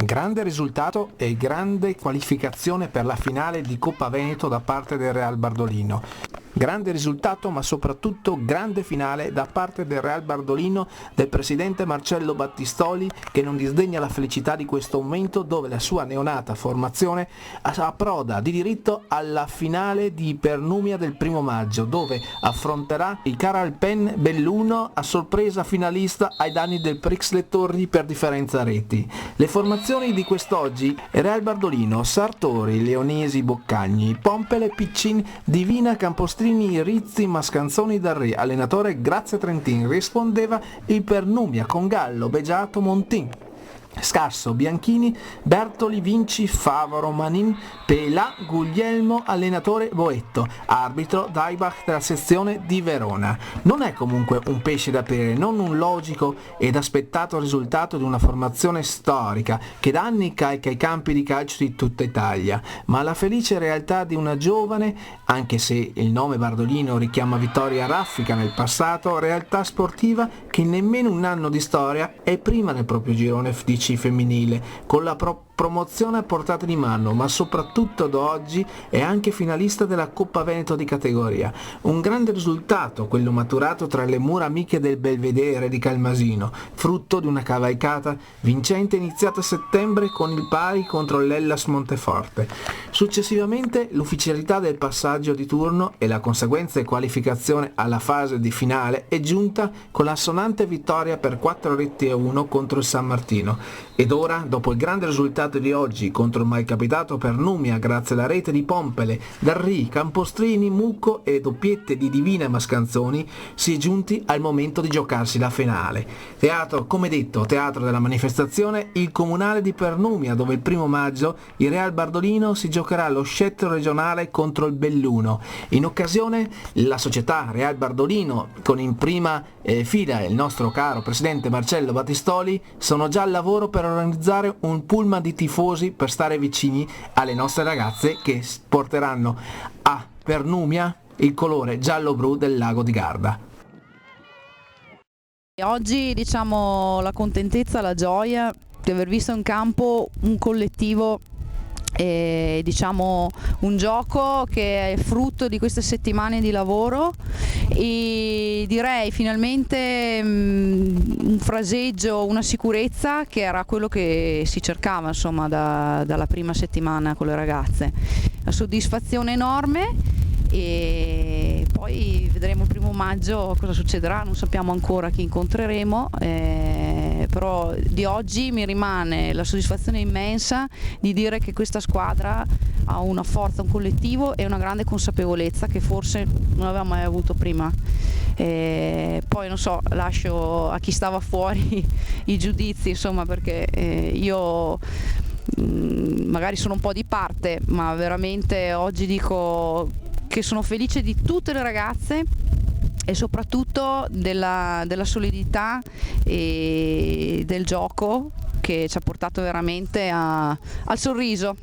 Grande risultato e grande qualificazione per la finale di Coppa Veneto da parte del Real Bardolino. Grande risultato, ma soprattutto grande finale da parte del Real Bardolino, del presidente Marcello Battistoli, che non disdegna la felicità di questo momento dove la sua neonata formazione approda di diritto alla finale di Pernumia del 1° maggio, dove affronterà il Caralpen Belluno, a sorpresa finalista ai danni del Prix Le Torri per differenza reti. Le formazioni di quest'oggi: Real Bardolino, Sartori, Leonesi, Boccagni, Pompele, Piccin, Divina, Campostrini, Rizzi, Mascanzoni, Darré. Allenatore Grazia Trentin. Rispondeva il Pernumia con Gallo, Begiato, Montin, Scarso, Bianchini, Bertoli, Vinci, Favaro, Manin, Pela, Guglielmo, allenatore Boetto, arbitro Daibach della sezione di Verona. Non è comunque un pesce da aprire, non un logico ed aspettato risultato di una formazione storica che da anni calca i campi di calcio di tutta Italia, ma la felice realtà di una giovane, anche se il nome Bardolino richiama vittoria raffica nel passato, realtà sportiva che in nemmeno un anno di storia è prima nel proprio girone FC femminile, con la promozione a portata di mano, ma soprattutto da oggi è anche finalista della Coppa Veneto di categoria. Un grande risultato, quello maturato tra le mura amiche del Belvedere di Calmasino, frutto di una cavalcata vincente iniziata a settembre con il pari contro l'Hellas Monteforte. Successivamente l'ufficialità del passaggio di turno e la conseguente qualificazione alla fase di finale è giunta con l'assonante vittoria per 4-1 contro il San Martino. Ed ora, dopo il grande risultato di oggi contro il malcapitato Pernumia, grazie alla rete di Pompele, Darrì, Campostrini, Mucco e doppiette di Divina e Mascanzoni, si è giunti al momento di giocarsi la finale. Teatro, come detto, teatro della manifestazione, il comunale di Pernumia, dove il 1° maggio il Real Bardolino si giocherà lo scettro regionale contro il Belluno. In occasione la società Real Bardolino, con in prima fila il nostro caro presidente Marcello Battistoli, sono già al lavoro per organizzare un pullman di tifosi per stare vicini alle nostre ragazze che porteranno a Pernumia il colore giallo-blu del lago di Garda. Oggi la contentezza, la gioia di aver visto in campo un collettivo e un gioco che è frutto di queste settimane di lavoro e direi finalmente un fraseggio, una sicurezza che era quello che si cercava dalla prima settimana con le ragazze. La soddisfazione enorme e poi vedremo il 1° maggio cosa succederà, non sappiamo ancora chi incontreremo, però di oggi mi rimane la soddisfazione immensa di dire che questa squadra ha una forza, un collettivo e una grande consapevolezza che forse non aveva mai avuto prima. Poi non so, lascio a chi stava fuori i giudizi, perché io magari sono un po' di parte, ma veramente oggi dico che sono felice di tutte le ragazze e soprattutto della solidità e del gioco che ci ha portato veramente al sorriso.